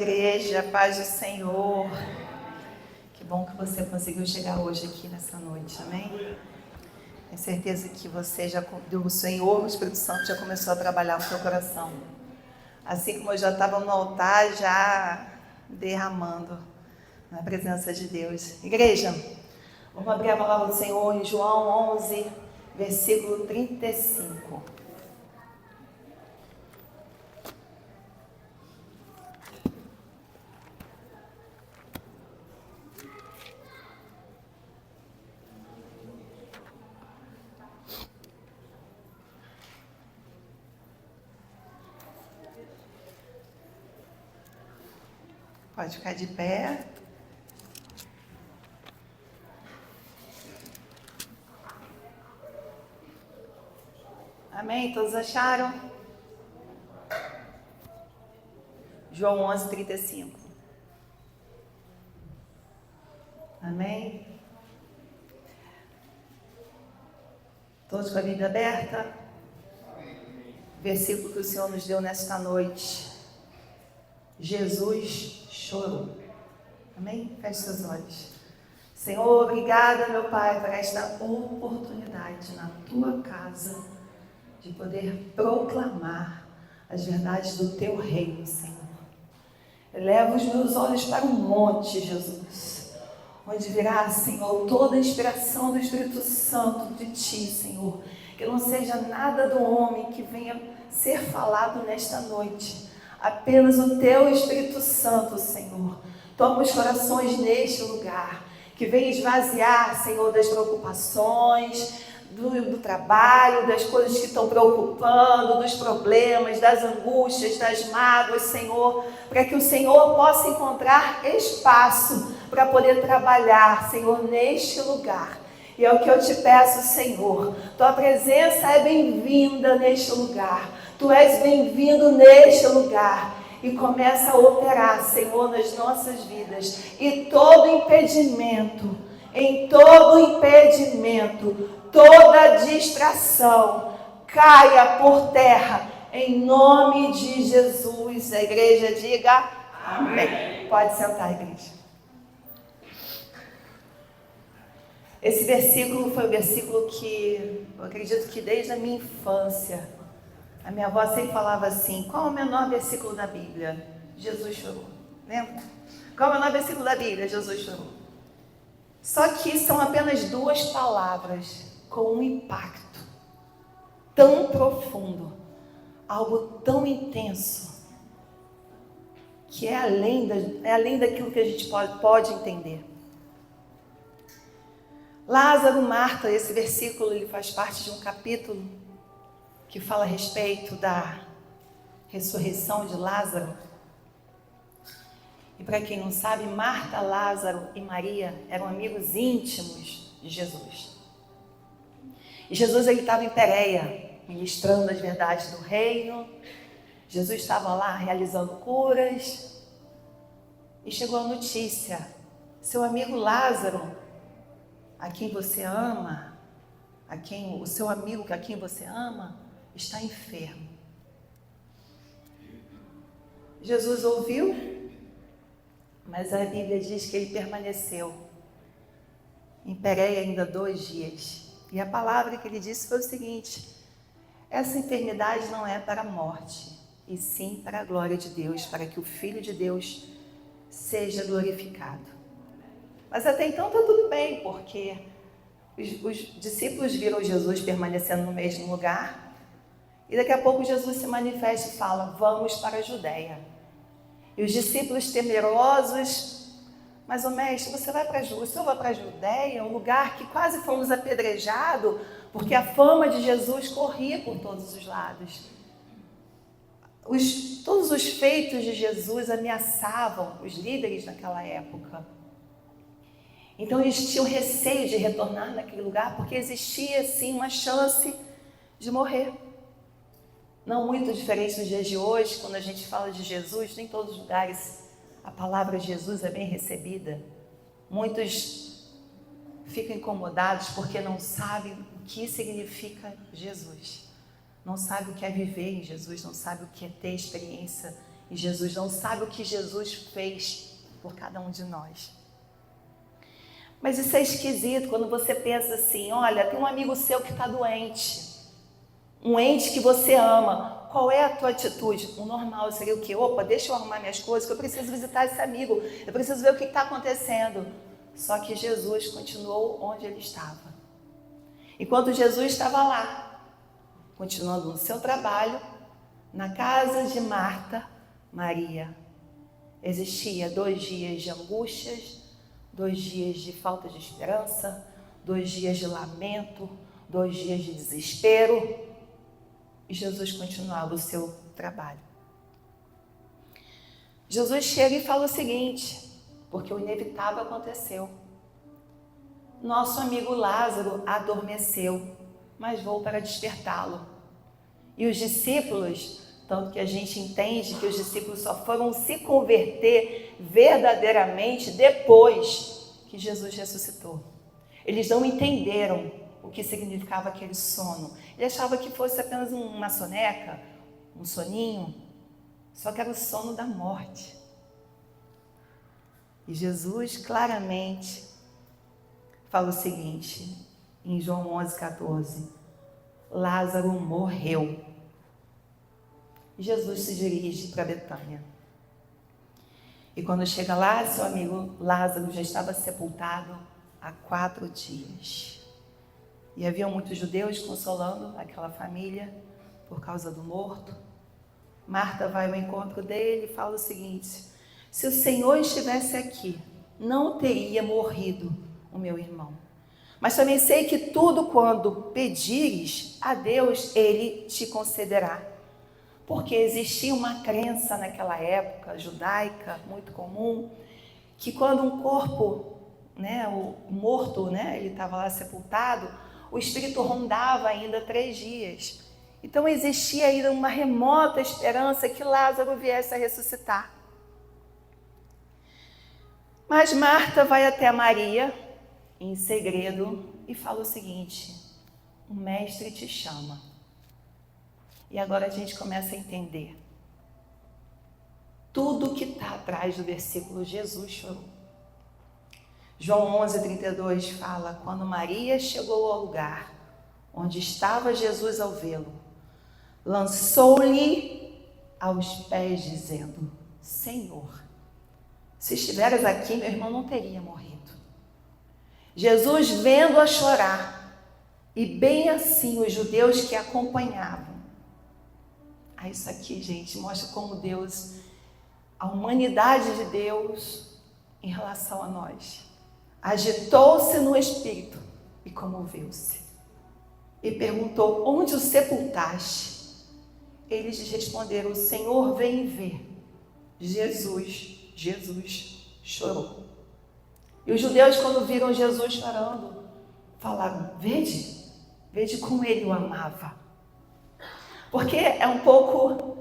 Igreja, paz do Senhor. Que bom que você conseguiu chegar hoje aqui nessa noite, amém? Tenho certeza que você o Senhor, o Espírito Santo já começou a trabalhar no seu coração. Assim como eu já estava no altar, já derramando na presença de Deus. Igreja, vamos abrir a palavra do Senhor em João 11, versículo 35. Pode ficar de pé. Amém? Todos acharam? João 11, 35. Amém? Todos com a Bíblia aberta? Versículo que o Senhor nos deu nesta noite. Jesus chorou. Amém? Feche seus olhos. Senhor, obrigada, meu Pai, por esta oportunidade na Tua casa de poder proclamar as verdades do Teu reino, Senhor. Eleva os meus olhos para o monte, Jesus, onde virá, Senhor, toda a inspiração do Espírito Santo de Ti, Senhor. Que não seja nada do homem que venha ser falado nesta noite, apenas o Teu Espírito Santo, Senhor. Toma os corações neste lugar, que venha esvaziar, Senhor, das preocupações, do trabalho, das coisas que estão preocupando, dos problemas, das angústias, das mágoas, Senhor, para que o Senhor possa encontrar espaço para poder trabalhar, Senhor, neste lugar. E é o que eu te peço, Senhor. Tua presença é bem-vinda neste lugar. Tu és bem-vindo neste lugar. E começa a operar, Senhor, nas nossas vidas. E todo impedimento, toda distração, caia por terra, em nome de Jesus. A igreja diga amém. Pode sentar, igreja. Esse versículo foi o versículo que eu acredito que desde a minha infância, a minha avó sempre falava assim: qual é o menor versículo da Bíblia? Jesus chorou. Lembra? Qual é o menor versículo da Bíblia? Jesus chorou. Só que são apenas duas palavras com um impacto tão profundo, algo tão intenso, que é além daquilo que a gente pode entender. Lázaro, Marta, esse versículo ele faz parte de um capítulo que fala a respeito da ressurreição de Lázaro. E para quem não sabe, Marta, Lázaro e Maria eram amigos íntimos de Jesus. E Jesus ele estava em Pérea, ministrando as verdades do reino. Jesus estava lá realizando curas. E chegou a notícia: seu amigo Lázaro, a quem você ama, o seu amigo a quem você ama, está enfermo. Jesus ouviu, mas a Bíblia diz que ele permaneceu em Pérea ainda 2 dias. E a palavra que ele disse foi o seguinte: essa enfermidade não é para a morte, e sim para a glória de Deus, para que o Filho de Deus seja glorificado. Mas até então está tudo bem, porque os discípulos viram Jesus permanecendo no mesmo lugar, e daqui a pouco Jesus se manifesta e fala: vamos para a Judéia. E os discípulos temerosos: mas o mestre, o senhor vai para a Judéia, um lugar que quase fomos apedrejados, porque a fama de Jesus corria por todos os lados. Todos os feitos de Jesus ameaçavam os líderes naquela época. Então eles tinham receio de retornar naquele lugar, porque existia sim uma chance de morrer. Não muito diferente nos dias de hoje, quando a gente fala de Jesus, nem em todos os lugares a palavra de Jesus é bem recebida. Muitos ficam incomodados porque não sabem o que significa Jesus. Não sabem o que é viver em Jesus, não sabem o que é ter experiência E Jesus não sabe o que Jesus fez por cada um de nós. Mas isso é esquisito quando você pensa assim, olha, tem um amigo seu que está doente, um ente que você ama, qual é a tua atitude? O normal seria o quê? Opa, deixa eu arrumar minhas coisas, que eu preciso visitar esse amigo, eu preciso ver o que está acontecendo. Só que Jesus continuou onde ele estava. Enquanto Jesus estava lá, continuando no seu trabalho, na casa de Marta, Maria, existia 2 dias de angústias, 2 dias de falta de esperança, 2 dias de lamento, 2 dias de desespero, e Jesus continuava o seu trabalho. Jesus chega e fala o seguinte, porque o inevitável aconteceu. Nosso amigo Lázaro adormeceu, mas vou para despertá-lo. E os discípulos, tanto que a gente entende que os discípulos só foram se converter verdadeiramente depois que Jesus ressuscitou. Eles não entenderam o que significava aquele sono. Eles achavam que fosse apenas uma soneca, um soninho, só que era o sono da morte. E Jesus claramente fala o seguinte, em João 11:14, Lázaro morreu. E Jesus se dirige para Betânia. E quando chega lá, seu amigo Lázaro já estava sepultado há 4 dias. E havia muitos judeus consolando aquela família por causa do morto. Marta vai ao encontro dele e fala o seguinte, se o Senhor estivesse aqui, não teria morrido o meu irmão. Mas também sei que tudo quando pedires a Deus, Ele te concederá. Porque existia uma crença naquela época judaica, muito comum, que quando um corpo, o morto, ele estava lá sepultado, o espírito rondava ainda 3 dias. Então existia ainda uma remota esperança que Lázaro viesse a ressuscitar. Mas Marta vai até Maria, em segredo, e fala o seguinte, o mestre te chama. E agora a gente começa a entender. Tudo que está atrás do versículo, Jesus chorou. João 11:32 fala, quando Maria chegou ao lugar onde estava Jesus ao vê-lo, lançou-lhe aos pés, dizendo, Senhor, se estiveras aqui, meu irmão não teria morrido. Jesus vendo-a chorar, e bem assim os judeus que a acompanhavam. Isso aqui, gente, mostra como Deus, a humanidade de Deus em relação a nós, agitou-se no espírito e comoveu-se. E perguntou, onde o sepultaste? Eles lhes responderam, Senhor, vem ver. Jesus chorou. E os judeus, quando viram Jesus chorando, falaram, vede como ele o amava. Porque é um pouco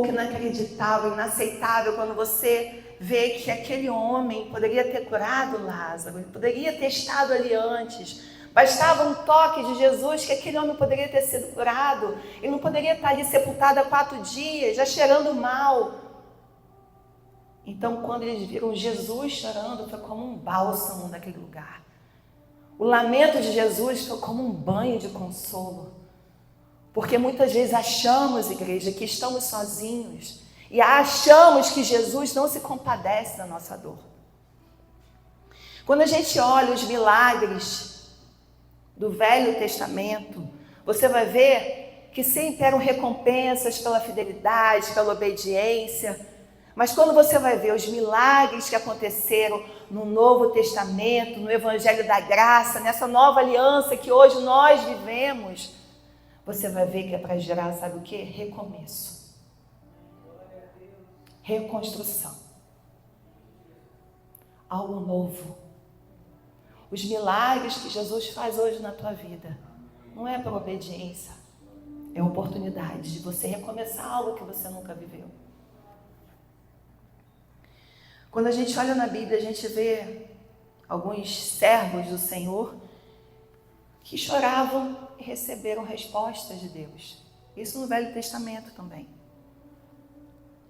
inacreditável, inaceitável quando você vê que aquele homem poderia ter curado Lázaro, ele poderia ter estado ali antes. Bastava um toque de Jesus que aquele homem poderia ter sido curado. Ele não poderia estar ali sepultado há 4 dias, já cheirando mal. Então, quando eles viram Jesus chorando, foi como um bálsamo naquele lugar. O lamento de Jesus foi como um banho de consolo. Porque muitas vezes achamos, igreja, que estamos sozinhos e achamos que Jesus não se compadece da nossa dor. Quando a gente olha os milagres do Velho Testamento, você vai ver que sempre eram recompensas pela fidelidade, pela obediência. Mas quando você vai ver os milagres que aconteceram no Novo Testamento, no Evangelho da Graça, nessa nova aliança que hoje nós vivemos, você vai ver que é para gerar, sabe o quê? Recomeço. Reconstrução. Algo novo. Os milagres que Jesus faz hoje na tua vida, não é por obediência, é oportunidade de você recomeçar algo que você nunca viveu. Quando a gente olha na Bíblia, a gente vê alguns servos do Senhor que choravam e receberam respostas de Deus. Isso no Velho Testamento também.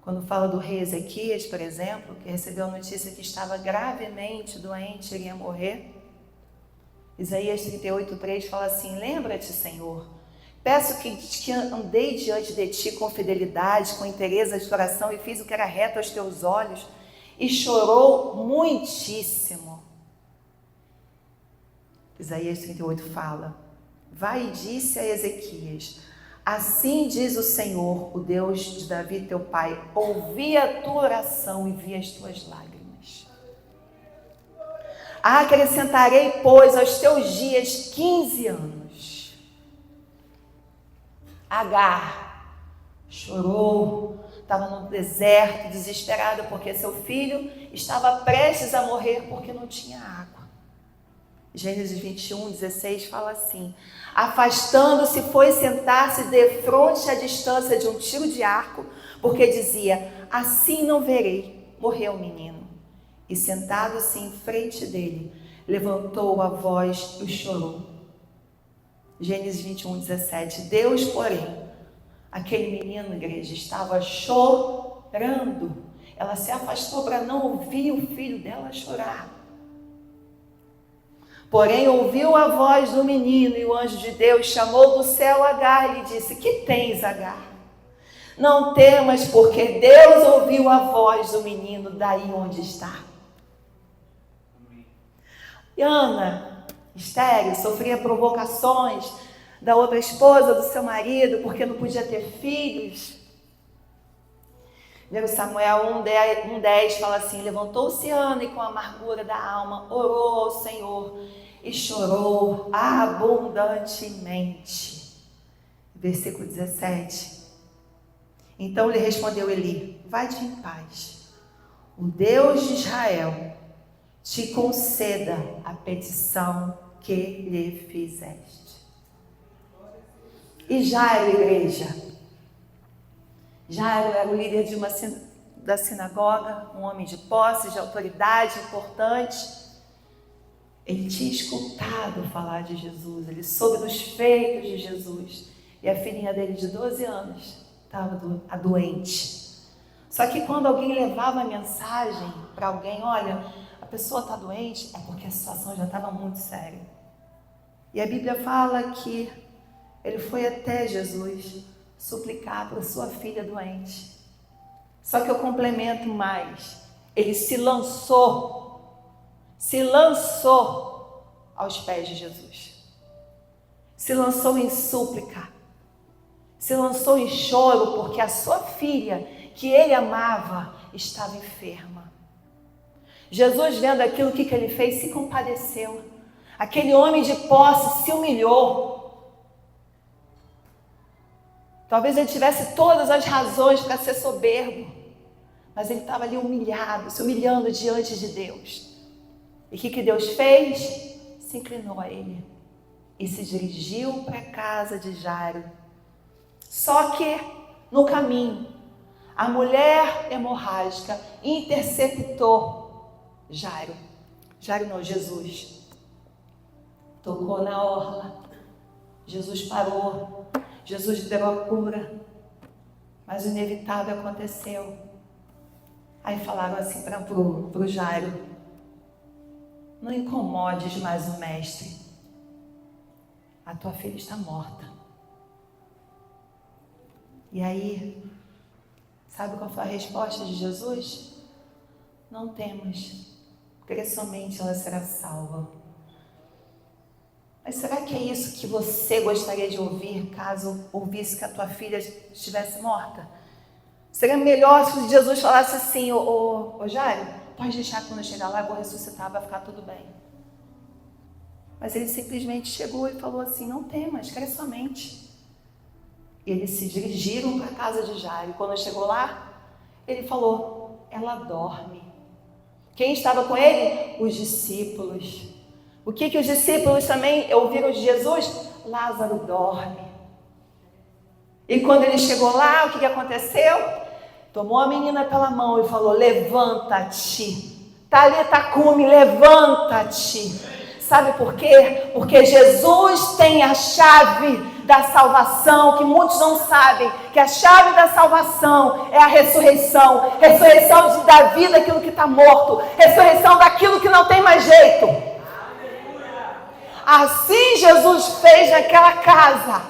Quando fala do rei Ezequias, por exemplo, que recebeu a notícia que estava gravemente doente, iria morrer. Isaías 38:3 fala assim: lembra-te, Senhor, peço que andei diante de ti com fidelidade, com inteireza de coração e fiz o que era reto aos teus olhos. E chorou muitíssimo. Isaías 38 fala: vai e disse a Ezequias: assim diz o Senhor, o Deus de Davi teu pai, ouvi a tua oração e vi as tuas lágrimas. Acrescentarei, pois, aos teus dias 15 anos. Agar chorou, estava no deserto, desesperada, porque seu filho estava prestes a morrer porque não tinha água. Gênesis 21:16 fala assim: afastando-se, foi sentar-se defronte à distância de um tiro de arco, porque dizia: assim não verei. Morreu o menino. E sentado-se em frente dele, levantou a voz e chorou. Gênesis 21:17. Deus, porém, aquele menino, igreja, estava chorando. Ela se afastou para não ouvir o filho dela chorar. Porém, ouviu a voz do menino e o anjo de Deus chamou do céu Agar e lhe disse: que tens, Agar? Não temas, porque Deus ouviu a voz do menino daí onde está. E Ana, estéril, sofria provocações da outra esposa do seu marido, porque não podia ter filhos. 1 Samuel 1:10 fala assim: levantou-se Ana e com a amargura da alma orou ao Senhor e chorou abundantemente. Versículo 17. Então lhe respondeu Eli: vai-te em paz, o Deus de Israel te conceda a petição que lhe fizeste. E Jairo, igreja, Jairo era o líder da sinagoga, um homem de posse, de autoridade importante. Ele tinha escutado falar de Jesus, ele soube dos feitos de Jesus. E a filhinha dele de 12 anos estava doente. Só que quando alguém levava a mensagem para alguém: olha, a pessoa está doente, é porque a situação já estava muito séria. E a Bíblia fala que ele foi até Jesus suplicar para sua filha doente. Só que eu complemento mais: ele se lançou aos pés de Jesus, se lançou em súplica, se lançou em choro, porque a sua filha, que ele amava, estava enferma. Jesus, vendo aquilo, o que ele fez? Se compadeceu. Aquele homem de posse se humilhou. Talvez ele tivesse todas as razões para ser soberbo, mas ele estava ali humilhado, se humilhando diante de Deus. E o que Deus fez? Se inclinou a ele e se dirigiu para a casa de Jairo. Só que no caminho, a mulher hemorrágica interceptou Jairo. Jairo não, Jesus. Tocou na orla. Jesus parou. Jesus liberou a cura. Mas o inevitável aconteceu. Aí falaram assim para o Jairo: não incomodes mais o mestre. A tua filha está morta. E aí, sabe qual foi a resposta de Jesus? Não temas, crê somente, ela será salva. Mas será que é isso que você gostaria de ouvir caso ouvisse que a tua filha estivesse morta? Seria melhor se Jesus falasse assim: ô Jairo, pode deixar, quando eu chegar lá eu vou ressuscitar, vai ficar tudo bem. Mas ele simplesmente chegou e falou assim: não temas, crê somente. E eles se dirigiram para a casa de Jairo. E quando chegou lá, ele falou: ela dorme. Quem estava com ele? Os discípulos. O que os discípulos também ouviram de Jesus? Lázaro dorme. E quando ele chegou lá, o que aconteceu? Tomou a menina pela mão e falou: levanta-te. Talita cumi, levanta-te. Sabe por quê? Porque Jesus tem a chave da salvação, que muitos não sabem, que a chave da salvação é a ressurreição. Ressurreição da vida, aquilo que está morto. Ressurreição daquilo que não tem mais jeito. Assim Jesus fez naquela casa.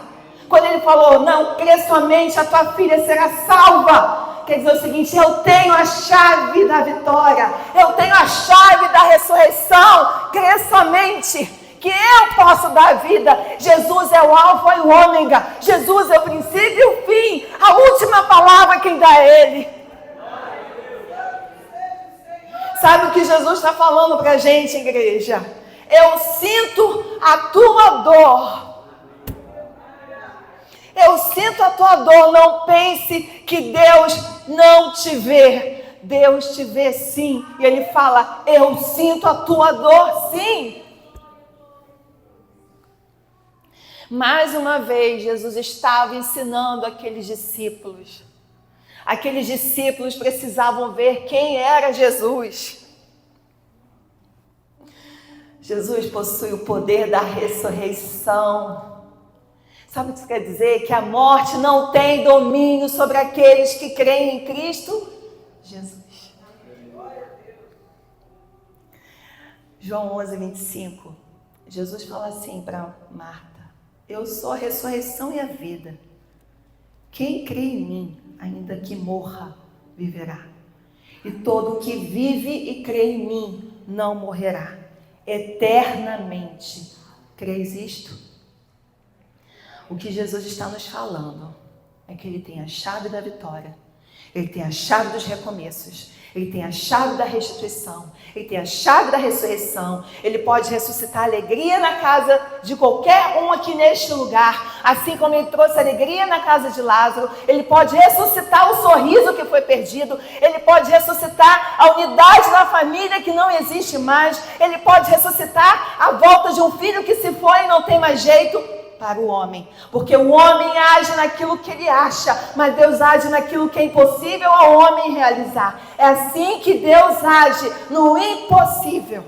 Quando ele falou, não, crê somente, a tua filha será salva. Quer dizer o seguinte, eu tenho a chave da vitória. Eu tenho a chave da ressurreição. Crê somente que eu posso dar vida. Jesus é o alfa e o ômega. Jesus é o princípio e o fim. A última palavra quem dá é Ele. Sabe o que Jesus está falando para a gente, igreja? Eu sinto a tua dor. Eu sinto a tua dor. Não pense que Deus não te vê. Deus te vê sim. E Ele fala, eu sinto a tua dor sim. Mais uma vez, Jesus estava ensinando aqueles discípulos. Aqueles discípulos precisavam ver quem era Jesus. Jesus possui o poder da ressurreição. Sabe o que isso quer dizer? Que a morte não tem domínio sobre aqueles que creem em Cristo Jesus. João 11:25. Jesus fala assim para Marta. Eu sou a ressurreição e a vida. Quem crê em mim, ainda que morra, viverá. E todo que vive e crê em mim, não morrerá. Eternamente. Crês isto? O que Jesus está nos falando é que Ele tem a chave da vitória. Ele tem a chave dos recomeços. Ele tem a chave da restituição. Ele tem a chave da ressurreição. Ele pode ressuscitar alegria na casa de qualquer um aqui neste lugar. Assim como Ele trouxe alegria na casa de Lázaro. Ele pode ressuscitar o sorriso que foi perdido. Ele pode ressuscitar a unidade da família que não existe mais. Ele pode ressuscitar a volta de um filho que se foi e não tem mais jeito. Para o homem, porque o homem age naquilo que ele acha, mas Deus age naquilo que é impossível ao homem realizar. É assim que Deus age no impossível.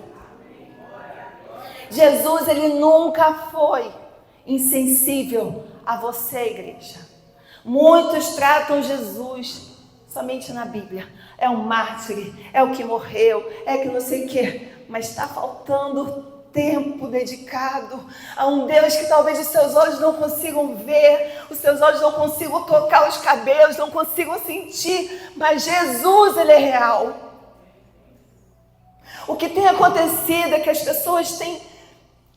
Jesus, Ele nunca foi insensível a você, igreja. Muitos tratam Jesus somente na Bíblia. É um mártir, é o que morreu, é que não sei o quê, mas está faltando tempo dedicado a um Deus que talvez os seus olhos não consigam ver, os seus olhos não consigam tocar os cabelos, não consigam sentir, mas Jesus, Ele é real. O que tem acontecido é que as pessoas têm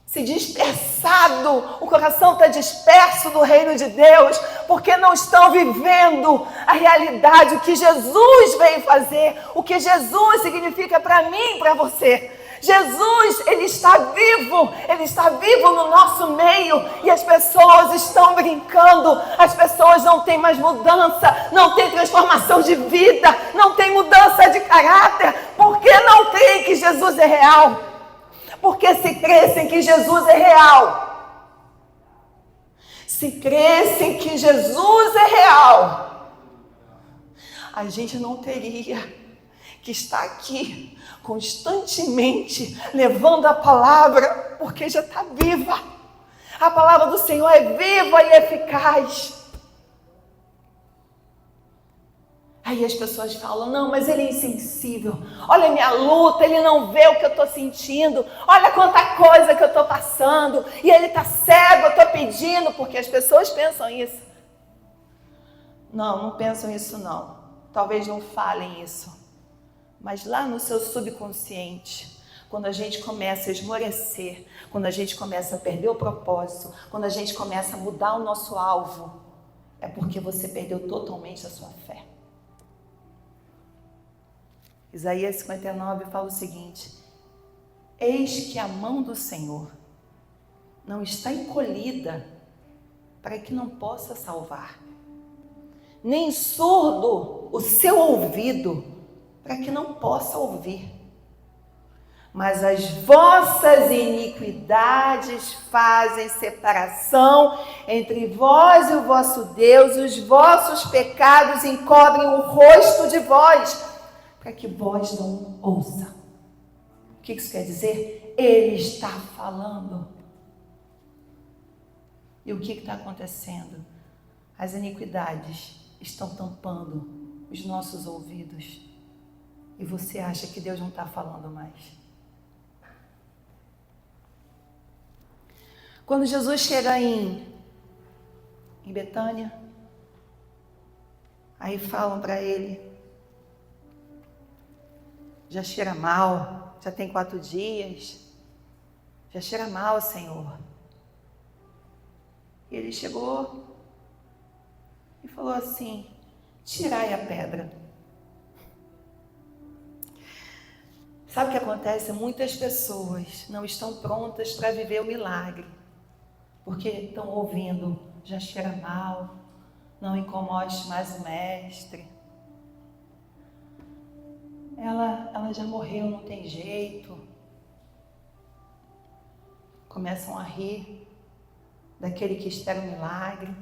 se dispersado, o coração está disperso do reino de Deus, porque não estão vivendo a realidade, o que Jesus veio fazer, o que Jesus significa para mim e para você. Jesus, Ele está vivo no nosso meio e as pessoas estão brincando, as pessoas não têm mais mudança, não tem transformação de vida, não tem mudança de caráter, porque não creem que Jesus é real, porque se crescem que Jesus é real, se crescem que Jesus é real, a gente não teria que está aqui constantemente levando a palavra, porque já está viva. A palavra do Senhor é viva e eficaz. Aí as pessoas falam, não, mas ele é insensível. Olha a minha luta, ele não vê o que eu estou sentindo. Olha quanta coisa que eu estou passando. E ele está cego, eu estou pedindo, porque as pessoas pensam isso. Não pensam isso não. Talvez não falem isso. Mas lá no seu subconsciente, quando a gente começa a esmorecer, quando a gente começa a perder o propósito, quando a gente começa a mudar o nosso alvo, é porque você perdeu totalmente a sua fé. Isaías 59 fala o seguinte: eis que a mão do Senhor não está encolhida para que não possa salvar, nem surdo o seu ouvido para que não possa ouvir. Mas as vossas iniquidades fazem separação entre vós e o vosso Deus, e os vossos pecados encobrem o rosto de vós, para que vós não ouça. O que isso quer dizer? Ele está falando. E o que está acontecendo? As iniquidades estão tampando os nossos ouvidos. E você acha que Deus não está falando mais. Quando Jesus chega em Betânia, aí falam para ele, já cheira mal, já tem 4 dias, já cheira mal, Senhor. E ele chegou e falou assim, tirai a pedra. Sabe o que acontece? Muitas pessoas não estão prontas para viver o milagre, porque estão ouvindo, já cheira mal, não incomode mais o mestre. Ela já morreu, não tem jeito. Começam a rir daquele que espera um milagre.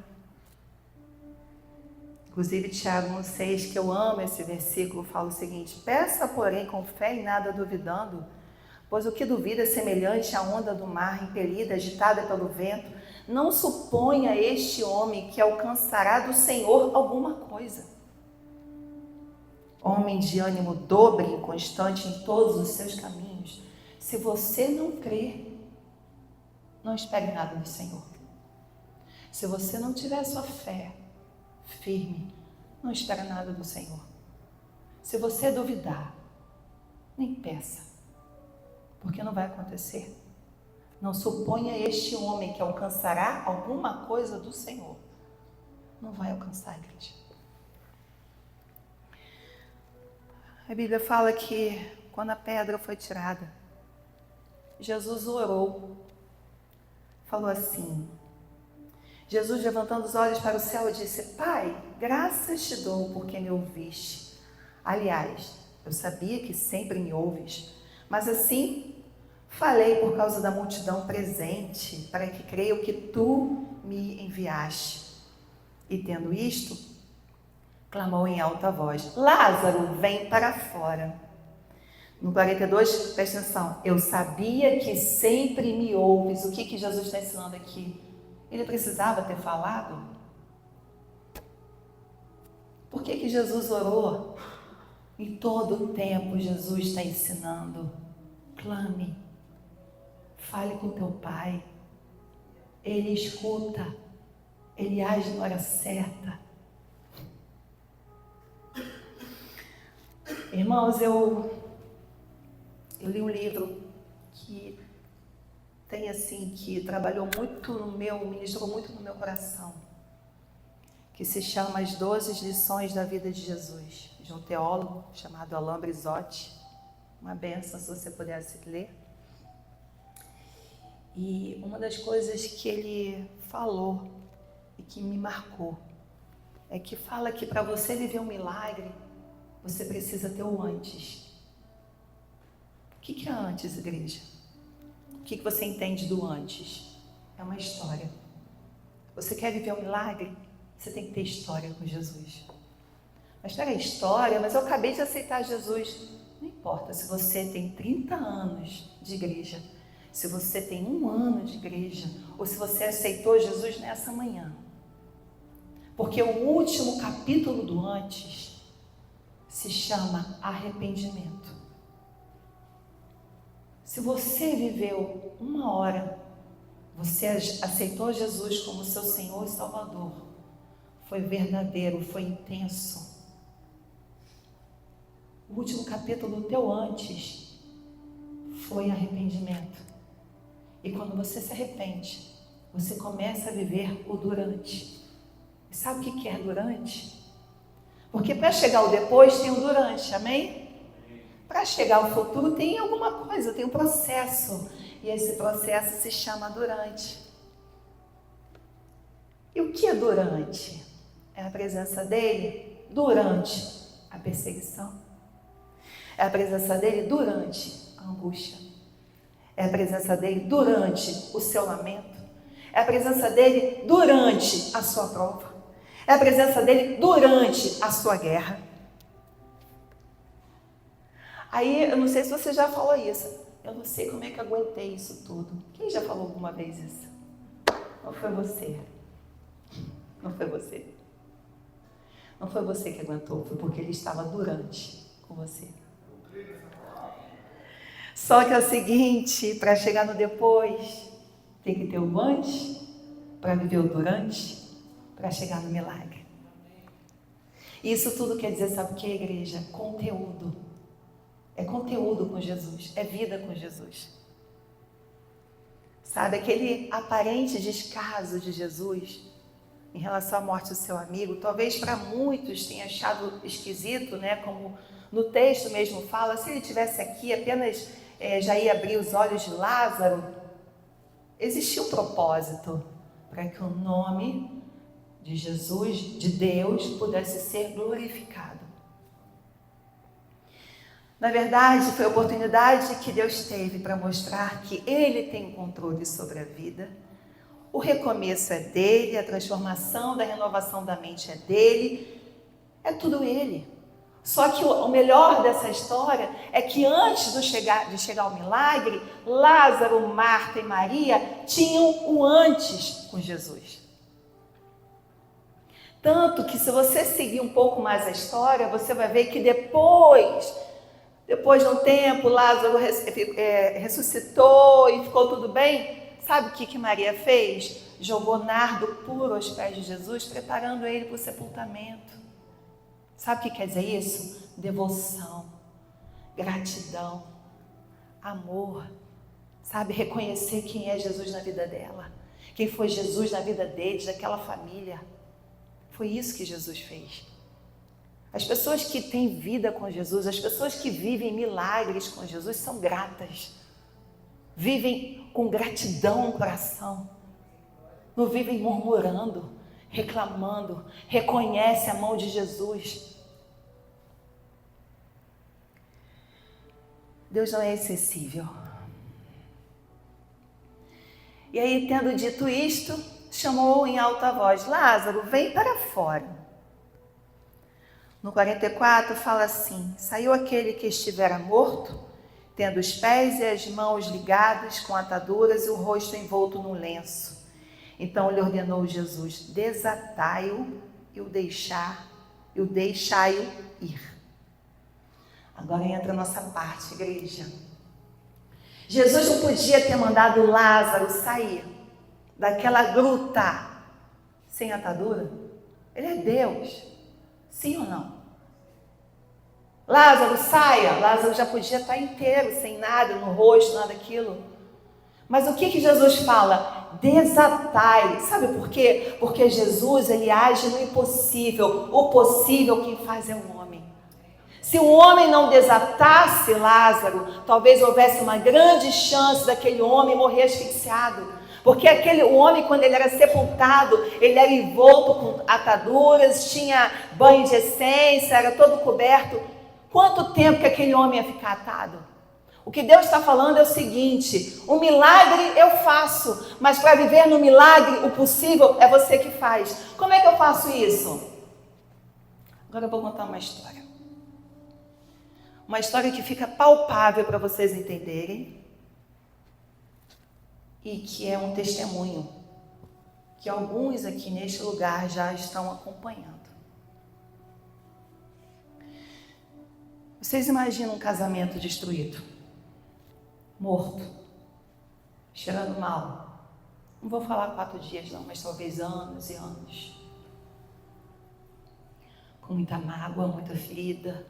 Inclusive, Tiago 1,6, que eu amo esse versículo, fala o seguinte: peça, porém, com fé e nada duvidando, pois o que duvida é semelhante à onda do mar, impelida, agitada pelo vento. Não suponha este homem que alcançará do Senhor alguma coisa. Homem de ânimo dobre e constante em todos os seus caminhos. Se você não crê, não espere nada do Senhor. Se você não tiver sua fé firme, não espere nada do Senhor. Se você duvidar, nem peça, porque não vai acontecer. Não suponha este homem que alcançará alguma coisa do Senhor. Não vai alcançar, igreja. A Bíblia fala que quando a pedra foi tirada, Jesus orou. Falou assim, Jesus levantando os olhos para o céu disse: Pai, graças te dou porque me ouviste. Aliás, eu sabia que sempre me ouves, mas assim falei por causa da multidão presente, para que creiam que tu me enviaste. E tendo isto, clamou em alta voz: Lázaro, vem para fora. No 42, presta atenção, eu sabia que sempre me ouves. O que Jesus está ensinando aqui? Ele precisava ter falado? Por que Jesus orou? Em todo o tempo Jesus está ensinando. Clame, fale com teu Pai. Ele escuta, Ele age na hora certa. Irmãos, eu li um livro que tem assim, que trabalhou muito no meu, ministrou muito no meu coração, que se chama As 12 Lições da Vida de Jesus, de um teólogo chamado Alain Brizotti. Uma bênção se você pudesse ler. E uma das coisas que ele falou e que me marcou é que fala que para você viver um milagre, você precisa ter o antes. O que é antes, igreja? O que você entende do antes? É uma história. Você quer viver um milagre? Você tem que ter história com Jesus. Mas espera aí, história? Mas eu acabei de aceitar Jesus. Não importa se você tem 30 anos de igreja, se você tem 1 ano de igreja, ou se você aceitou Jesus nessa manhã. Porque o último capítulo do antes se chama arrependimento. Se você viveu 1 hora, você aceitou Jesus como seu Senhor e Salvador, foi verdadeiro, foi intenso. O último capítulo do teu antes foi arrependimento. E quando você se arrepende, você começa a viver o durante. E sabe o que é durante? Porque para chegar o depois tem o durante, amém? Para chegar ao futuro tem alguma coisa, tem um processo. E esse processo se chama durante. E o que é durante? É a presença dele durante a perseguição. É a presença dele durante a angústia. É a presença dele durante o seu lamento. É a presença dele durante a sua prova. É a presença dele durante a sua guerra. Aí, eu não sei se você já falou isso. Eu não sei como é que eu aguentei isso tudo. Quem já falou alguma vez isso? Não foi você. Não foi você. Não foi você que aguentou, foi porque ele estava durante com você. Só que é o seguinte, para chegar no depois, tem que ter o antes, para viver o durante, para chegar no milagre. Isso tudo quer dizer, sabe o que, igreja? Conteúdo. É conteúdo com Jesus, é vida com Jesus. Sabe, aquele aparente descaso de Jesus em relação à morte do seu amigo, talvez para muitos tenha achado esquisito, né? Como no texto mesmo fala, se ele estivesse aqui, apenas já ia abrir os olhos de Lázaro. Existia um propósito para que o nome de Jesus, de Deus, pudesse ser glorificado. Na verdade, foi a oportunidade que Deus teve para mostrar que Ele tem controle sobre a vida. O recomeço é dele, a transformação da renovação da mente é dele, é tudo ele. Só que o melhor dessa história é que antes de chegar ao milagre, Lázaro, Marta e Maria tinham o antes com Jesus. Tanto que se você seguir um pouco mais a história, você vai ver que depois de um tempo, Lázaro ressuscitou e ficou tudo bem. Sabe o que Maria fez? Jogou nardo puro aos pés de Jesus, preparando ele para o sepultamento. Sabe o que quer dizer isso? Devoção, gratidão, amor. Sabe, reconhecer quem é Jesus na vida dela. Quem foi Jesus na vida deles, daquela família. Foi isso que Jesus fez. As pessoas que têm vida com Jesus, as pessoas que vivem milagres com Jesus são gratas. Vivem com gratidão no coração. Não vivem murmurando, reclamando. Reconhece a mão de Jesus. Deus não é acessível. E aí, tendo dito isto, chamou em alta voz: Lázaro, vem para fora. No 44 fala assim: saiu aquele que estivera morto, tendo os pés e as mãos ligados com ataduras e o rosto envolto num lenço. Então lhe ordenou Jesus: desatai-o e o deixai-o ir. Agora entra a nossa parte, igreja. Jesus não podia ter mandado Lázaro sair daquela gruta sem atadura. Ele é Deus. Sim ou não? Lázaro, saia. Lázaro já podia estar inteiro, sem nada no rosto, nada daquilo. Mas o que Jesus fala? Desatai. Sabe por quê? Porque Jesus, ele age no impossível. O possível quem faz é o homem. Se o homem não desatasse Lázaro, talvez houvesse uma grande chance daquele homem morrer asfixiado. Porque o homem, quando ele era sepultado, ele era envolto com ataduras, tinha banho de essência, era todo coberto. Quanto tempo que aquele homem ia ficar atado? O que Deus está falando é o seguinte: o milagre eu faço, mas para viver no milagre, o possível é você que faz. Como é que eu faço isso? Agora eu vou contar uma história. Uma história que fica palpável para vocês entenderem. E que é um testemunho que alguns aqui neste lugar já estão acompanhando. Vocês imaginam um casamento destruído, morto, cheirando mal. Não vou falar 4 dias não, mas talvez anos e anos. Com muita mágoa, muita ferida,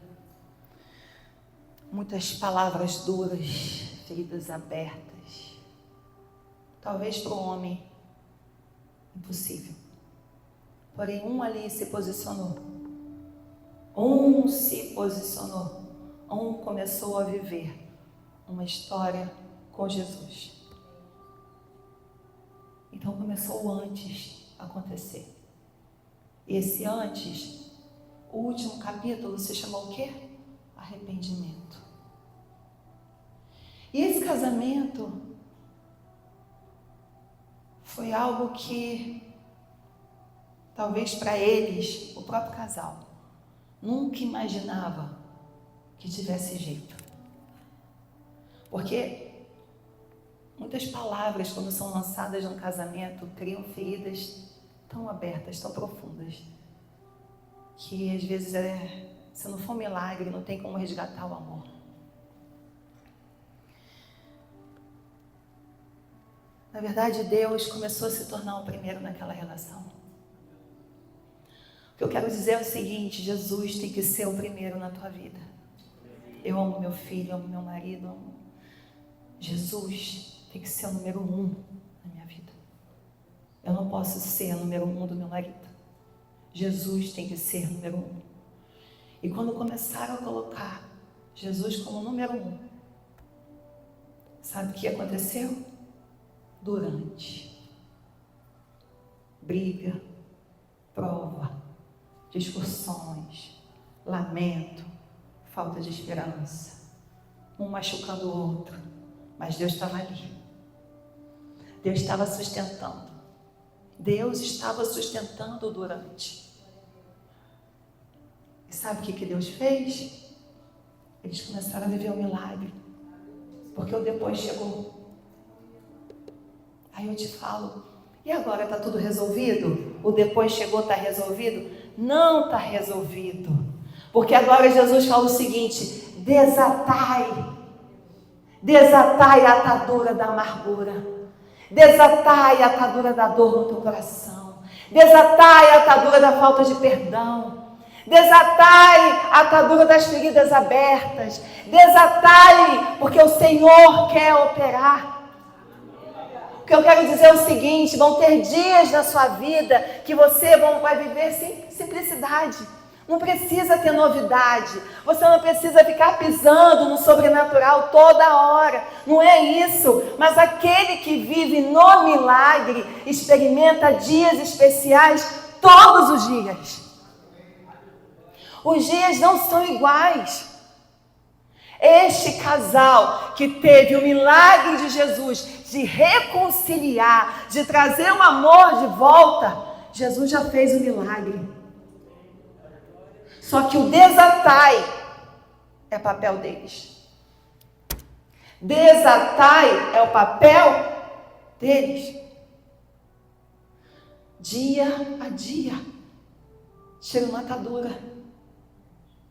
muitas palavras duras, feridas abertas. Talvez para o homem, impossível. Porém, um ali se posicionou. Um começou a viver uma história com Jesus. Então começou o antes a acontecer. E esse antes, o último capítulo se chamou o quê? Arrependimento. E esse casamento foi algo que, talvez para eles, o próprio casal, nunca imaginava que tivesse jeito. Porque Muitas palavras, quando são lançadas num casamento, criam feridas tão abertas, tão profundas, que às vezes, se não for um milagre, não tem como resgatar o amor. Na verdade, Deus começou a se tornar o primeiro naquela relação. O que eu quero dizer é o seguinte: Jesus tem que ser o primeiro na tua vida. Eu amo meu filho, amo meu marido, amo. Jesus tem que ser o número 1 na minha vida. Eu não posso ser o número 1 do meu marido. Jesus tem que ser o número 1. E quando começaram a colocar Jesus como número 1, sabe o que aconteceu? Durante briga, prova, discussões, lamento, falta de esperança, um machucando o outro, mas Deus estava ali. Deus estava sustentando. Deus estava sustentando durante. E sabe o que Deus fez? Eles começaram a viver um milagre, porque o depois chegou. Aí eu te falo, e agora está tudo resolvido? O depois chegou, está resolvido? Não está resolvido. Porque agora Jesus fala o seguinte: desatai a atadura da amargura, desatai a atadura da dor no teu coração, desatai a atadura da falta de perdão, desatai a atadura das feridas abertas, desatai, porque o Senhor quer operar. O que eu quero dizer é o seguinte: vão ter dias na sua vida que você vai viver simplicidade. Não precisa ter novidade. Você não precisa ficar pisando no sobrenatural toda hora. Não é isso. Mas aquele que vive no milagre experimenta dias especiais todos os dias. Os dias não são iguais. Este casal que teve o milagre de Jesus de reconciliar, de trazer o amor de volta, Jesus já fez o milagre. Só que o desatai é papel deles. Desatai é o papel deles. Dia a dia. Tira uma atadura.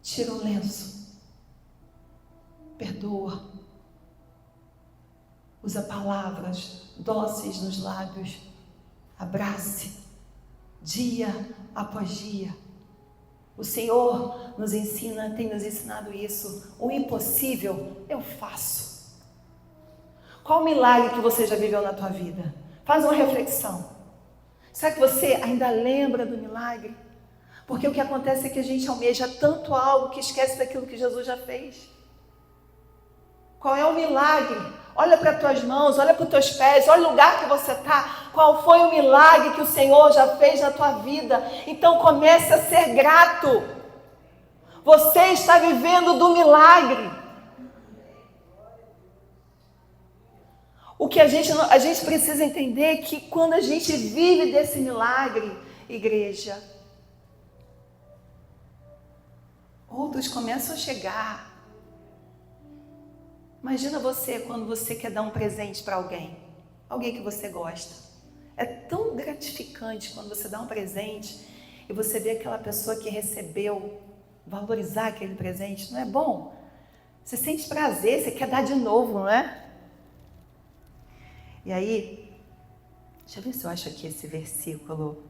Tira um lenço. Perdoa. Usa palavras doces nos lábios. Abrace. Dia após dia. O Senhor nos ensina, tem nos ensinado isso. O impossível eu faço. Qual milagre que você já viveu na tua vida? Faz uma reflexão. Será que você ainda lembra do milagre? Porque o que acontece é que a gente almeja tanto algo que esquece daquilo que Jesus já fez. Qual é o milagre? Olha para as tuas mãos, olha para os teus pés, olha o lugar que você está. Qual foi o milagre que o Senhor já fez na tua vida? Então comece a ser grato. Você está vivendo do milagre. O que a gente precisa entender é que quando a gente vive desse milagre, igreja, outros começam a chegar. Imagina você quando você quer dar um presente para alguém que você gosta. É tão gratificante quando você dá um presente e você vê aquela pessoa que recebeu valorizar aquele presente, não é bom? Você sente prazer, você quer dar de novo, não é? E aí, deixa eu ver se eu acho aqui esse versículo.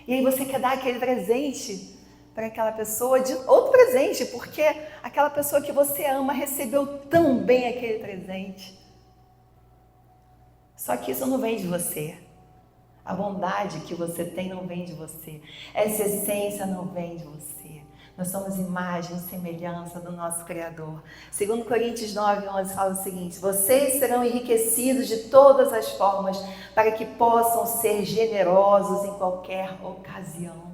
E aí você quer dar aquele presente para aquela pessoa, de outro presente, porque aquela pessoa que você ama recebeu tão bem aquele presente. Só que isso não vem de você. A bondade que você tem não vem de você. Essa essência não vem de você. Nós somos imagem e semelhança do nosso Criador. 2 Coríntios 9:11 fala o seguinte: vocês serão enriquecidos de todas as formas para que possam ser generosos em qualquer ocasião.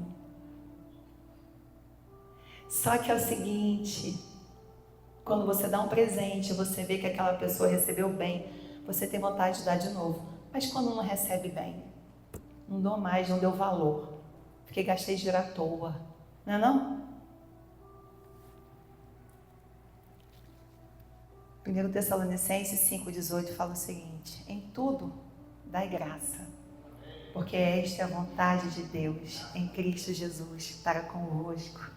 Só que é o seguinte, quando você dá um presente, você vê que aquela pessoa recebeu bem, você tem vontade de dar de novo. Mas quando não recebe bem, não dou mais, não deu valor, porque gastei dinheiro à toa, não é não? 1 Tessalonicenses 5,18 fala o seguinte: em tudo dai graça, porque esta é a vontade de Deus em Cristo Jesus para convosco.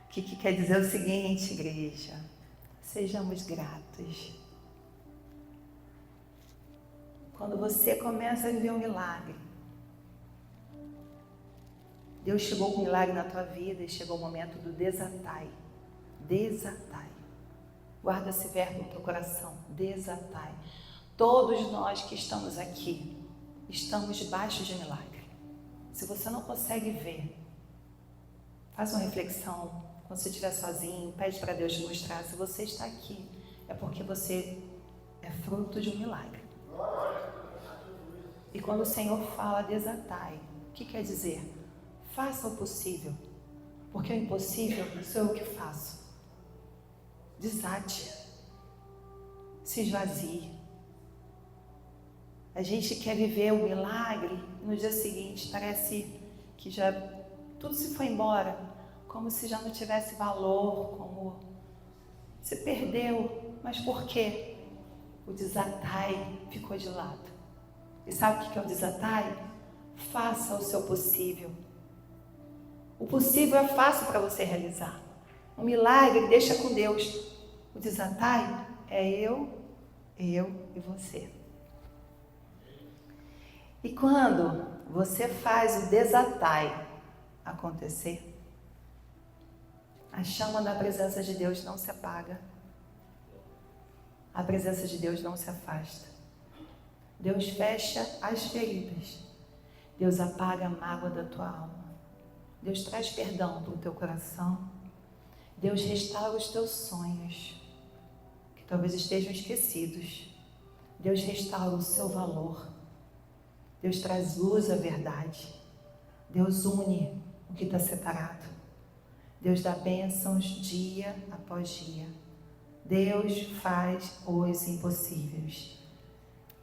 O que quer dizer o seguinte, igreja? Sejamos gratos. Quando você começa a viver um milagre, Deus chegou com um milagre na tua vida e chegou o momento do desatai. Desatai. Guarda esse verbo no teu coração. Desatai. Todos nós que estamos aqui, estamos debaixo de milagre. Se você não consegue ver, faz uma reflexão. Quando você estiver sozinho, pede para Deus te mostrar. Se você está aqui, é porque você é fruto de um milagre. E quando o Senhor fala desatai, o que quer dizer? Faça o possível, porque o impossível sou eu que faço. Desate, se esvazie. A gente quer viver o milagre no dia seguinte, parece que já tudo se foi embora, como se já não tivesse valor, como se perdeu. Mas por quê? O desatai ficou de lado. E sabe o que é o desatai? Faça o seu possível. O possível é fácil para você realizar. O milagre deixa com Deus. O desatai é eu e você. E quando você faz o desatai acontecer, a chama da presença de Deus não se apaga. A presença de Deus não se afasta. Deus fecha as feridas. Deus apaga a mágoa da tua alma. Deus traz perdão para o teu coração. Deus restaura os teus sonhos, que talvez estejam esquecidos. Deus restaura o seu valor. Deus traz luz à verdade. Deus une o que está separado. Deus dá bênçãos dia após dia. Deus faz os impossíveis.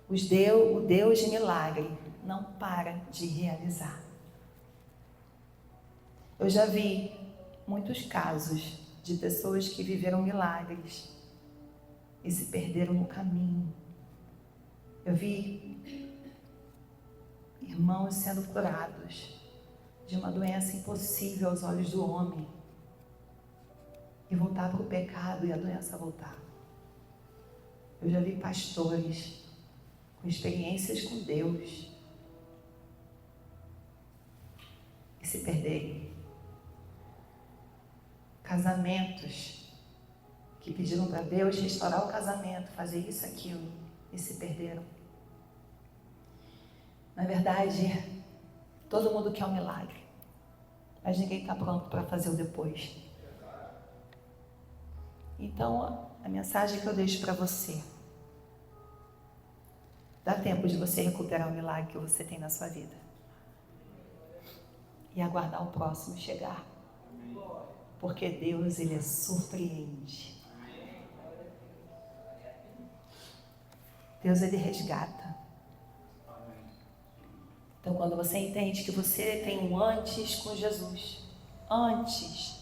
O Deus de milagre não para de realizar. Eu já vi muitos casos de pessoas que viveram milagres e se perderam no caminho. Eu vi irmãos sendo curados de uma doença impossível aos olhos do homem e voltar para o pecado e a doença voltar. Eu já vi pastores com experiências com Deus e se perderem. Casamentos que pediram para Deus restaurar o casamento, fazer isso, aquilo, e se perderam. Na verdade, todo mundo quer um milagre, mas ninguém está pronto para fazer o depois. Então, a mensagem que eu deixo para você: dá tempo de você recuperar o milagre que você tem na sua vida e aguardar o próximo chegar. Porque Deus, Ele surpreende. Deus, Ele resgata. Então, quando você entende que você tem um antes com Jesus, antes.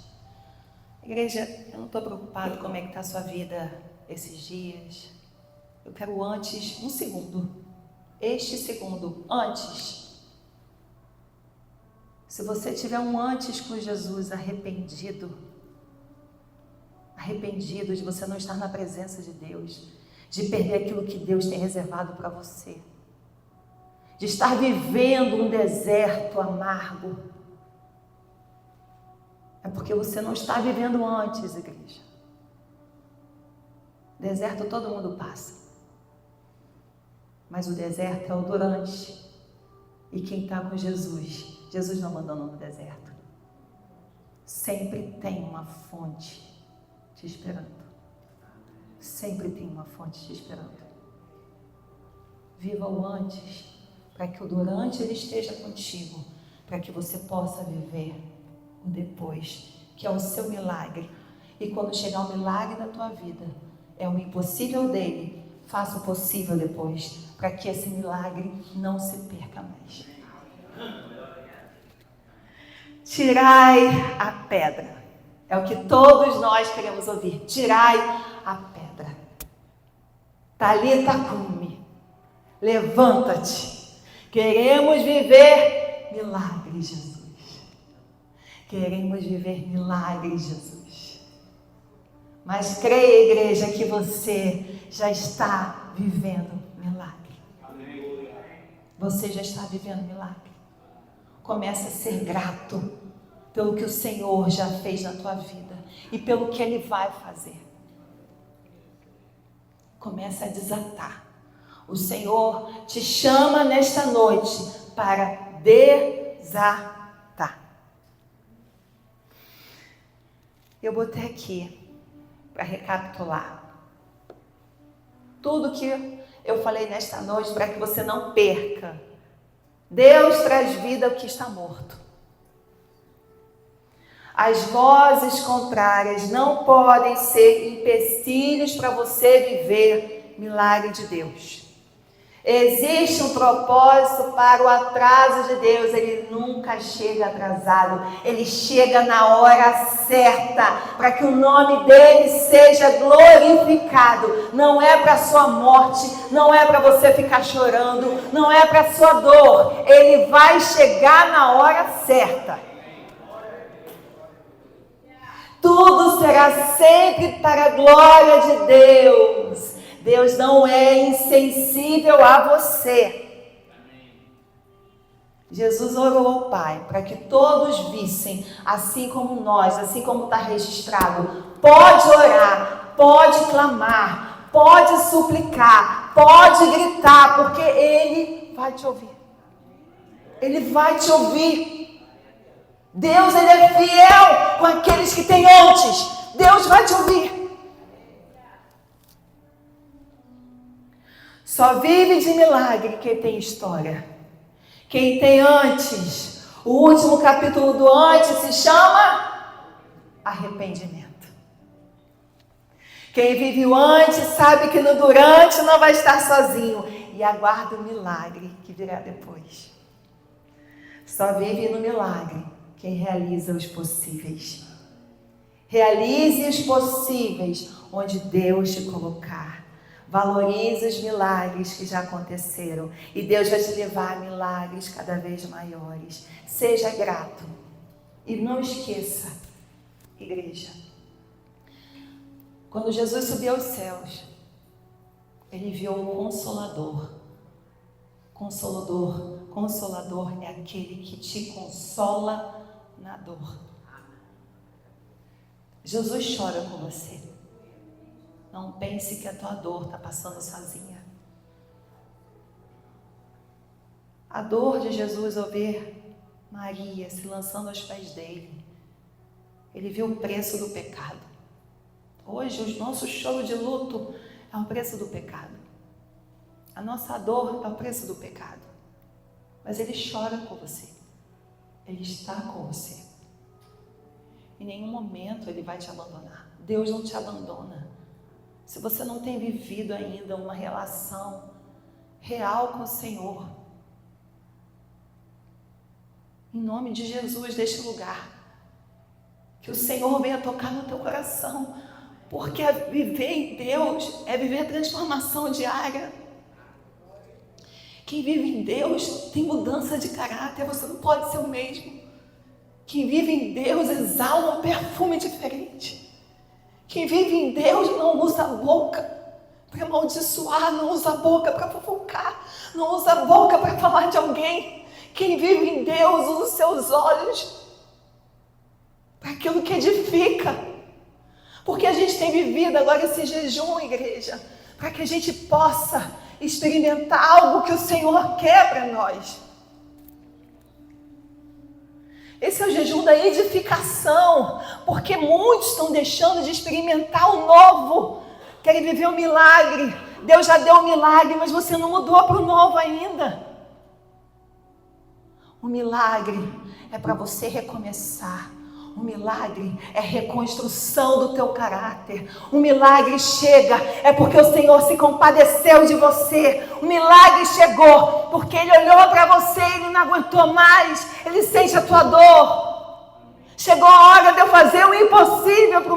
Igreja, eu não estou preocupado como é que está a sua vida esses dias. Eu quero antes, um segundo. Este segundo, antes. Se você tiver um antes com Jesus, arrependido de você não estar na presença de Deus, de perder aquilo que Deus tem reservado para você, de estar vivendo um deserto amargo, é porque você não está vivendo antes, igreja. Deserto todo mundo passa, mas o deserto é o durante. E quem está com Jesus, Jesus não abandonou no deserto. Sempre tem uma fonte te esperando. Sempre tem uma fonte te esperando. Viva o antes, para que o durante ele esteja contigo, para que você possa viver o depois, que é o seu milagre. E quando chegar o milagre na tua vida, é o impossível dele, faça o possível depois, para que esse milagre não se perca mais. Tirai a pedra. É o que todos nós queremos ouvir. Tirai a pedra. Talita cumi. Levanta-te. Queremos viver milagres, Jesus. Queremos viver milagres, Jesus. Mas creia, igreja, que você já está vivendo milagre. Você já está vivendo milagre. Comece a ser grato pelo que o Senhor já fez na tua vida e pelo que Ele vai fazer. Comece a desatar. O Senhor te chama nesta noite para desatar. Eu botei aqui para recapitular tudo que eu falei nesta noite para que você não perca. Deus traz vida ao que está morto. As vozes contrárias não podem ser empecilhos para você viver milagre de Deus. Existe um propósito para o atraso de Deus. Ele nunca chega atrasado. Ele chega na hora certa para que o nome dele seja glorificado. Não é para a sua morte, não é para você ficar chorando, não é para a sua dor. Ele vai chegar na hora certa. Tudo será sempre para a glória de Deus. Deus não é insensível a você. Jesus orou ao Pai para que todos vissem, assim como nós, assim como está registrado. Pode orar, pode clamar, pode suplicar, pode gritar, porque Ele vai te ouvir. Ele vai te ouvir. Deus, Ele é fiel com aqueles que têm antes. Deus vai te ouvir. Só vive de milagre quem tem história. Quem tem antes. O último capítulo do antes se chama arrependimento. Quem vive o antes sabe que no durante não vai estar sozinho. E aguarda o milagre que virá depois. Só vive no milagre quem realiza os possíveis. Realize os possíveis onde Deus te colocar. Valorize os milagres que já aconteceram. E Deus vai te levar a milagres cada vez maiores. Seja grato. E não esqueça, igreja, quando Jesus subiu aos céus, Ele enviou um Consolador. Consolador é aquele que te consola na dor. Jesus chora com você. Não pense que a tua dor está passando sozinha. A dor de Jesus ao ver Maria se lançando aos pés dele. Ele viu o preço do pecado. Hoje o nosso choro de luto é o preço do pecado. A nossa dor é o preço do pecado. Mas Ele chora com você. Ele está com você. Em nenhum momento Ele vai te abandonar. Deus não te abandona. Se você não tem vivido ainda uma relação real com o Senhor, em nome de Jesus, deste lugar, que o Senhor venha tocar no teu coração, porque viver em Deus é viver transformação diária. Quem vive em Deus tem mudança de caráter, você não pode ser o mesmo. Quem vive em Deus exala um perfume diferente. Quem vive em Deus não usa a boca para amaldiçoar, não usa a boca para fofocar, não usa a boca para falar de alguém. Quem vive em Deus usa os seus olhos para aquilo que edifica. Porque a gente tem vivido agora esse jejum, igreja, para que a gente possa experimentar algo que o Senhor quer para nós. Esse é o jejum da edificação, porque muitos estão deixando de experimentar o novo, querem viver o milagre. Deus já deu o milagre, mas você não mudou para o novo ainda. O milagre é para você recomeçar. O milagre é reconstrução do teu caráter. O milagre chega, é porque o Senhor se compadeceu de você. O milagre chegou, porque Ele olhou para você e Ele não aguentou mais. Ele sente a tua dor. Chegou a hora de eu fazer o impossível.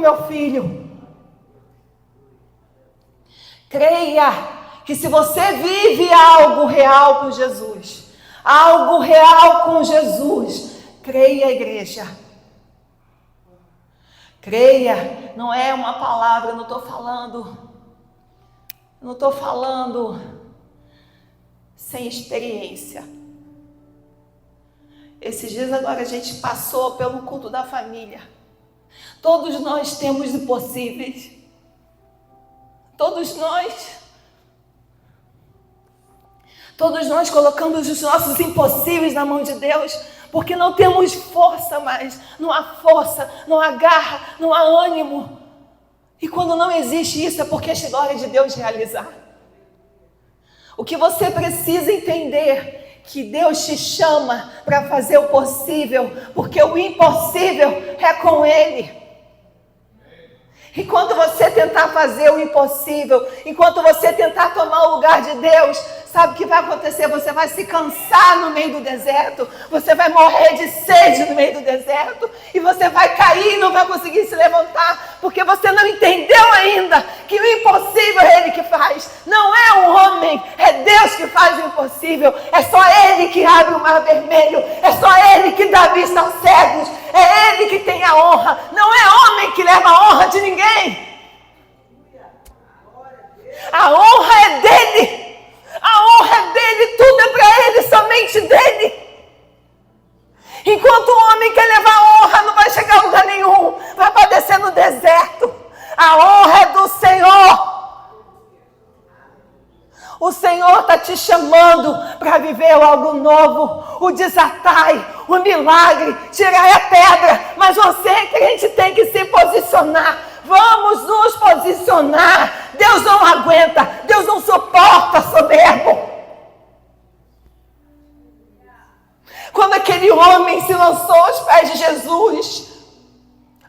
meu filho. Creia que se você vive algo real com Jesus, algo real com Jesus, creia, igreja. Creia, não é uma palavra, eu não estou falando sem experiência. Esses dias agora a gente passou pelo culto da família. Todos nós temos impossíveis. Todos nós colocamos os nossos impossíveis na mão de Deus, porque não temos força mais, não há força, não há garra, não há ânimo. E quando não existe isso, é porque chegou a hora de Deus realizar. O que você precisa entender, que Deus te chama para fazer o possível, porque o impossível é com Ele. Enquanto você tentar fazer o impossível, enquanto você tentar tomar o lugar de Deus, sabe o que vai acontecer? Você vai se cansar no meio do deserto, você vai morrer de sede no meio do deserto, e você vai cair e não vai conseguir se levantar, porque você não entendeu ainda que o impossível é Ele que faz. Não é o homem, é Deus que faz o impossível. É só Ele que abre o mar vermelho, é só Ele que dá vista aos cegos, é Ele que tem a honra. Não é homem que leva a honra de ninguém. A honra é dele. A honra é dele, tudo é para ele, somente dele. Enquanto o homem quer levar a honra, não vai chegar a lugar nenhum, vai padecer no deserto. A honra é do Senhor. O Senhor está te chamando para viver algo novo, o desatai, o milagre, tirar a pedra, mas você, crente, tem que se posicionar. Vamos nos posicionar. Deus não aguenta, Deus não suporta soberbo. Quando aquele homem se lançou aos pés de Jesus,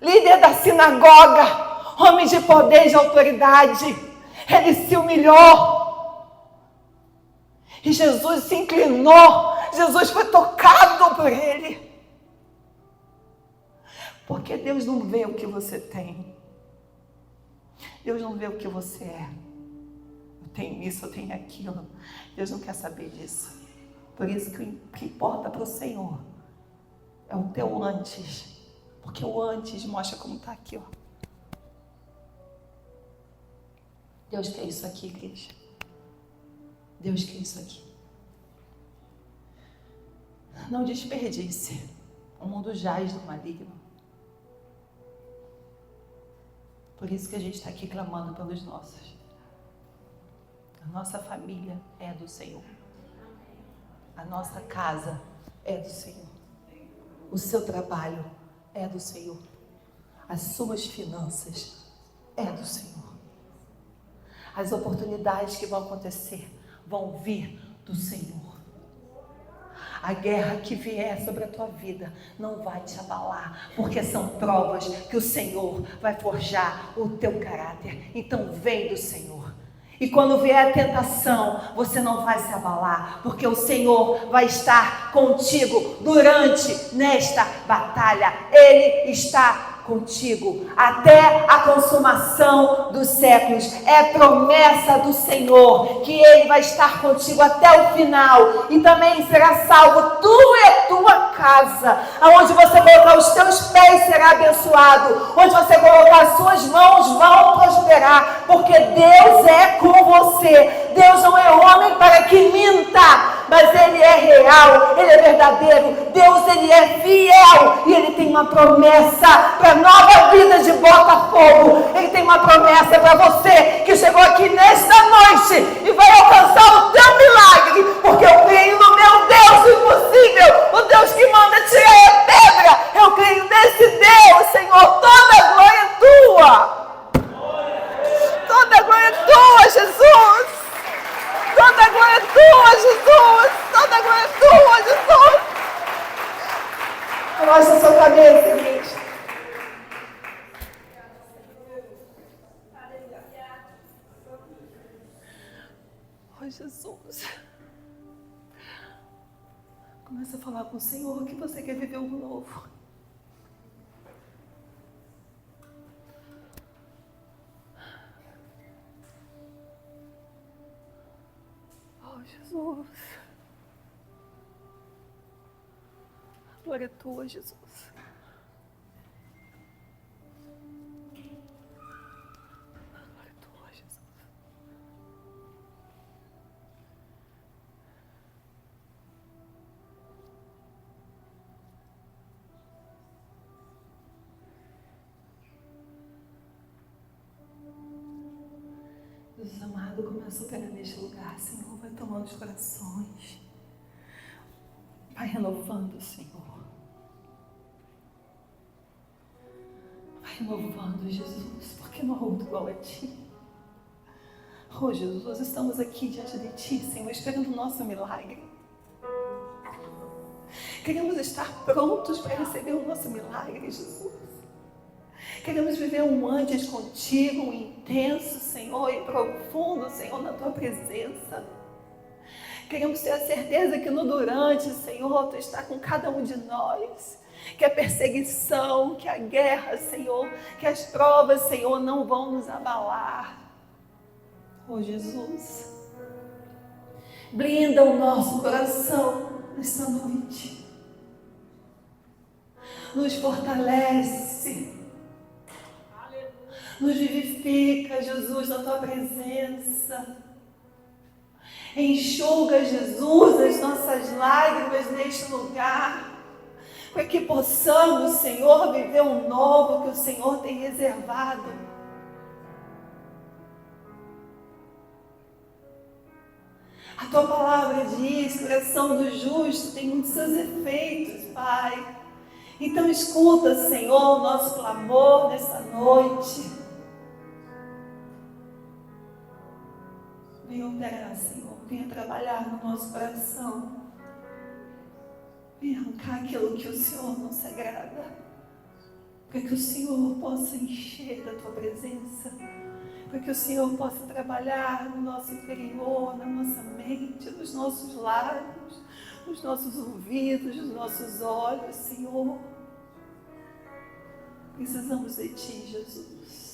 líder da sinagoga, homem de poder e de autoridade, ele se humilhou. E Jesus se inclinou, Jesus foi tocado por ele. Porque Deus não vê o que você tem. Deus não vê o que você é. Eu tenho isso, eu tenho aquilo. Deus não quer saber disso. Por isso que o que importa para o Senhor é o teu antes. Porque o antes mostra como está aqui, ó. Deus quer isso aqui, igreja. Deus quer isso aqui. Não desperdice. O mundo jaz do maligno. Por isso que a gente está aqui clamando pelos nossos. A nossa família é do Senhor. A nossa casa é do Senhor. O seu trabalho é do Senhor. As suas finanças é do Senhor. As oportunidades que vão acontecer vão vir do Senhor. A guerra que vier sobre a tua vida não vai te abalar, porque são provas que o Senhor vai forjar o teu caráter. Então vem do Senhor. E quando vier a tentação, você não vai se abalar, porque o Senhor vai estar contigo durante nesta batalha. Ele está contigo até a consumação dos séculos. É promessa do Senhor que Ele vai estar contigo até o final, e também será salvo tu e a tua casa. Aonde você colocar os teus pés será abençoado, onde você colocar as suas mãos vão prosperar, porque Deus é com você. Deus não é homem para que minta, mas Ele é real, Ele é verdadeiro. Deus, Ele é fiel, e Ele tem uma promessa para nova vida de Botafogo. Ele tem uma promessa para você que chegou aqui nesta noite e vai alcançar o teu milagre, porque eu creio no meu Deus impossível, o Deus que manda tirar a pedra. Eu creio nesse Deus, Senhor. Toda a glória é tua. Toda a glória é tua, Jesus. Toda a glória é tua, Jesus. Toda a glória é tua, Jesus. Abaixa a sua cabeça, igreja. Oh, Jesus. Começa a falar com o Senhor que você quer viver algo novo. Jesus. A glória é tua, Jesus. A glória é tua, Jesus. Jesus amado, começa a operar neste lugar, Senhor. Vai tomando os corações. Vai renovando, Senhor. Vai renovando, Jesus, porque não há outro igual a Ti. Oh, Jesus, nós estamos aqui diante de Ti, Senhor, esperando o nosso milagre. Queremos estar prontos para receber o nosso milagre, Jesus. Queremos viver um antes contigo, um intenso, Senhor, e profundo, Senhor, na Tua presença. Queremos ter a certeza que no durante, Senhor, Tu está com cada um de nós. Que a perseguição, que a guerra, Senhor, que as provas, Senhor, não vão nos abalar. Oh, Jesus, blinda o nosso coração nesta noite. Nos fortalece. Nos vivifica, Jesus, na Tua presença. Enxuga, Jesus, as nossas lágrimas neste lugar, para que possamos, Senhor, viver o novo que o Senhor tem reservado. A Tua palavra diz que o coração do justo tem muitos seus efeitos, Pai. Então escuta, Senhor, o nosso clamor nessa noite. Venha operar, Senhor. Venha trabalhar no nosso coração. Venha arrancar aquilo que o Senhor não se agrada. Para que o Senhor possa encher da Tua presença. Para que o Senhor possa trabalhar no nosso interior, na nossa mente, nos nossos lábios, nos nossos ouvidos, nos nossos olhos, Senhor. Precisamos de Ti, Jesus.